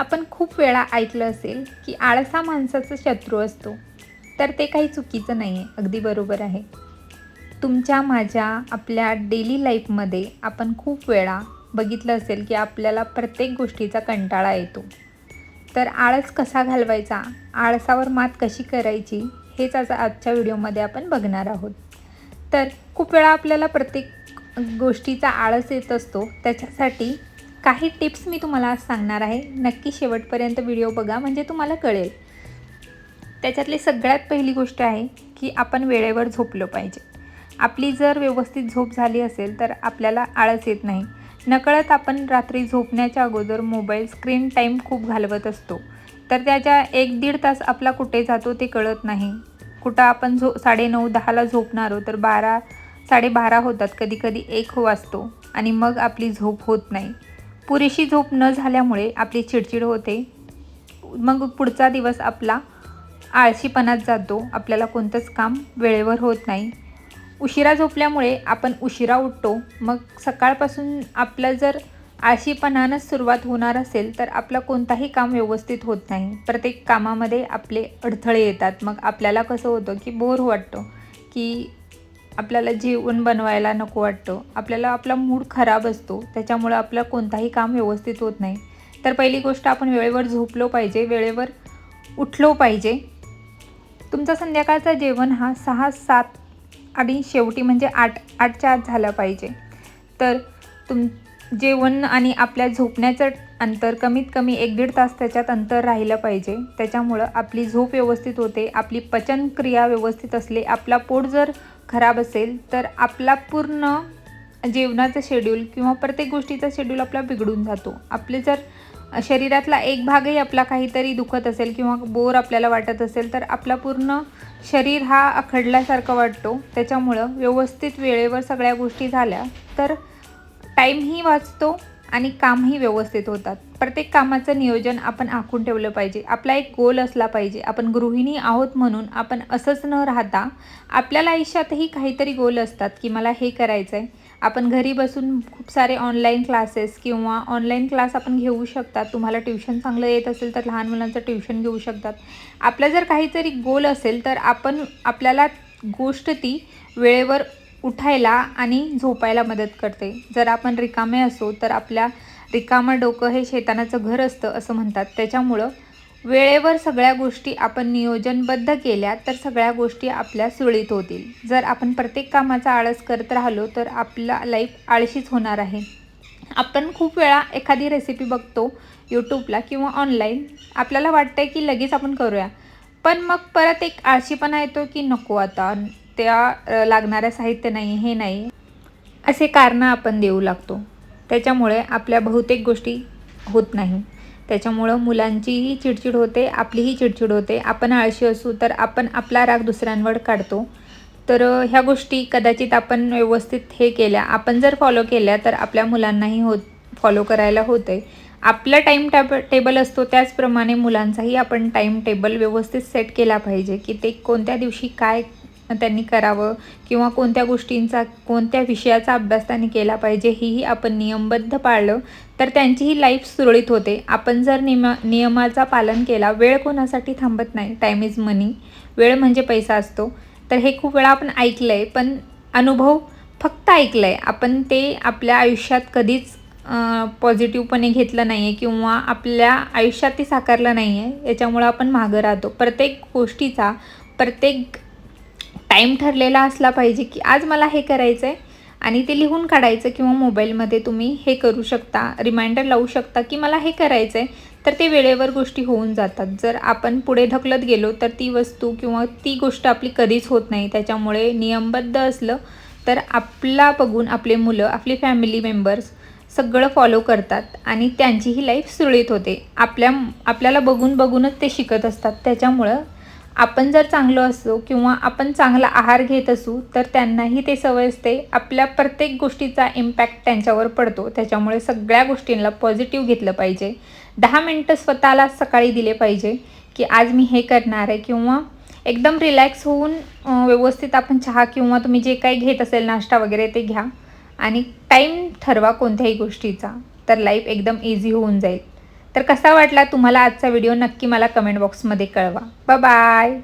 आपण खूप वेळा ऐकलं असेल की आळस हा माणसाचा शत्रू असतो. तर ते काही चुकीचं नाही आहे, अगदी बरोबर आहे. तुमच्या माझ्या आपल्या डेली लाईफमध्ये आपण खूप वेळा बघितलं असेल की आपल्याला प्रत्येक गोष्टीचा कंटाळा येतो. तर आळस कसा घालवायचा, आळसावर मात कशी करायची, हेच आज आजच्या व्हिडिओमध्ये आपण बघणार आहोत. तर खूप वेळा आपल्याला प्रत्येक गोष्टीचा आळस येत असतो. त्याच्यासाठी काही टिप्स मी तुम्हाला आज सांगणार आहे. नक्की शेवटपर्यंत व्हिडिओ बघा, म्हणजे तुम्हाला कळेल. त्याच्यातली सगळ्यात पहिली गोष्ट आहे की आपण वेळेवर झोपलं पाहिजे. आपली जर व्यवस्थित झोप झाली असेल तर आपल्याला आळस येत नाही. नकळत आपण रात्री झोपण्याच्या अगोदर मोबाईल स्क्रीन टाईम खूप घालवत असतो. तर त्याच्या 1-1.5 तास आपला कुठे जातो ते कळत नाही. कुठं आपण 9:30-10ला झोपणारो तर 12-12:30 होतात, कधीकधी 1 वाजतो आणि मग आपली झोप होत नाही. पुरेशी झोप न झाल्यामुळे आपली चिडचिड होते. मग पुढचा दिवस आपला आळशीपणात जातो. आपल्याला कोणतंच काम वेळेवर होत नाही. उशिरा झोपल्यामुळे आपण उशिरा उठतो. मग सकाळपासून आपलं जर आळशीपणानंच सुरुवात होणार असेल तर आपलं कोणताही काम व्यवस्थित होत नाही. प्रत्येक कामामध्ये आपले अडथळे येतात. मग आपल्याला कसं होतं की बोर वाटतं, की आपल्याला जेवण बनवायला नको वाटतं. आपल्याला आपला मूड खराब असतो. त्याच्यामुळं आपलं कोणताही काम व्यवस्थित होत नाही. तर पहिली गोष्ट, आपण वेळेवर झोपलो पाहिजे, वेळेवर उठलो पाहिजे. तुमचा संध्याकाळचं जेवण हा 6-7 आणि शेवटी म्हणजे 8च्या आत झालं पाहिजे. तर जेवण आणि आपल्या झोपण्याचं अंतर कमीत कमी 1-1.5 तास त्याच्यात अंतर राहिलं पाहिजे. त्याच्यामुळं आपली झोप व्यवस्थित होते. आपली पचनक्रिया व्यवस्थित असली, आपला पोट जर खराब असेल तर आपला पूर्ण जेवणाचं शेड्यूल किंवा प्रत्येक गोष्टीचा शेड्यूल आपला बिघडून जातो. आपले जर शरीरातला एक भागही आपला काहीतरी दुखत असेल किंवा बोर आपल्याला वाटत असेल तर आपला पूर्ण शरीर हा आखडल्यासारखं वाटतो. त्याच्यामुळं व्यवस्थित वेळेवर सगळ्या गोष्टी झाल्या तर टाईमही वाचतो आणि कामही व्यवस्थित होतात. प्रत्येक कामाचं नियोजन आपण आखून ठेवलं पाहिजे. आपला एक गोल असला पाहिजे. आपण गृहिणी आहोत म्हणून आपण असंच न राहता आपल्याला आयुष्यातही काहीतरी गोल असतात की मला हे करायचं आहे. आपण घरी बसून खूप सारे ऑनलाईन क्लासेस किंवा ऑनलाईन क्लास आपण घेऊ शकतात. तुम्हाला ट्युशन चांगलं येत असेल तर लहान मुलांचं ट्युशन घेऊ शकतात. आपलं जर काहीतरी गोल असेल तर आपल्याला गोष्ट ती वेळेवर उठायला आणि झोपायला मदत करते. जर आपण रिकामे असो तर आपल्या रिकामं डोकं हे शैतानाचं घर असतं असं म्हणतात. त्याच्यामुळं वेळेवर सगळ्या गोष्टी आपण नियोजनबद्ध केल्या तर सगळ्या गोष्टी आपल्या सुरळीत होतील. जर आपण प्रत्येक कामाचा आळस करत राहिलो तर आपला लाईफ आळशीच होणार आहे. आपण खूप वेळा एखादी रेसिपी बघतो यूट्यूबला किंवा ऑनलाईन, आपल्याला वाटतं की लगेच आपण करूया, पण मग परत एक आळशीपणा येतो की नको आता, त्या लागणारं साहित्य नाही, हे नाही, असे कारणं आपण देऊ लागतो. त्याच्यामुळे आपल्या बहुतेक गोष्टी होत नाही. त्याच्यामुळं मुलांचीही चिडचिड होते, आपलीही चिडचिड होते. आपण आळशी असू तर आपण आपला राग दुसऱ्यांवर काढतो. तर ह्या गोष्टी कदाचित आपण व्यवस्थित हे केल्या, आपण जर फॉलो केल्या तर आपल्या मुलांनाही फॉलो करायला होतं आहे. आपलं टेबल असतो त्याचप्रमाणे मुलांचाही आपण टाईम टेबल व्यवस्थित सेट केला पाहिजे की ते कोणत्या दिवशी काय त्यांनी करावं किंवा कोणत्या गोष्टींचा, कोणत्या विषयाचा अभ्यास त्यांनी केला पाहिजे, हेही आपण नियमबद्ध पाळलं तर त्यांचीही लाईफ सुरळीत होते. आपण जर नियमाचा पालन केला, वेळ कोणासाठी थांबत नाही, टाईम इज मनी, वेळ म्हणजे पैसा असतो. तर हे खूप वेळा आपण ऐकलं आहे, पण अनुभव फक्त ऐकलं आहे, आपण ते आपल्या आयुष्यात कधीच पॉझिटिव्हपणे घेतलं नाही आहे किंवा आपल्या आयुष्यात ते साकारलं नाही आहे. याच्यामुळं आपण मागं राहतो. प्रत्येक गोष्टीचा प्रत्येक टाईम ठरलेला असला पाहिजे की आज मला हे करायचं आहे आणि ते लिहून काढायचं किंवा मोबाईलमध्ये तुम्ही हे करू शकता, रिमाइंडर लावू शकता की मला हे करायचं आहे. तर ते वेळेवर गोष्टी होऊन जातात. जर आपण पुढे ढकलत गेलो तर ती वस्तू किंवा ती गोष्ट आपली कधीच होत नाही. त्याच्यामुळे नियमबद्ध असलं तर आपला बघून आपले मुलं, आपली फॅमिली मेंबर्स सगळं फॉलो करतात आणि त्यांचीही लाईफ सुरळीत होते. आपल्याला बघूनच ते शिकत असतात. त्याच्यामुळं आपण जर चांगलं असू किंवा आपण चांगला आहार घेत असू तर त्यांनाही ते सवय असते. आपल्या प्रत्येक गोष्टीचा इम्पॅक्ट त्यांच्यावर पडतो. त्याच्यामुळे सगळ्या गोष्टींना पॉझिटिव्ह घेतलं पाहिजे. 10 मिनटं स्वतःला सकाळी दिले पाहिजे की आज मी हे करणार आहे किंवा एकदम रिलॅक्स होऊन व्यवस्थित आपण चहा किंवा तुम्ही जे काही घेत असेल नाश्ता वगैरे ते घ्या आणि टाईम ठरवा कोणत्याही गोष्टीचा, तर लाईफ एकदम इझी होऊन जाईल. तर कसा वाटला तुम्हाला आजचा व्हिडिओ नक्की मला कमेंट बॉक्समध्ये कळवा. बाय.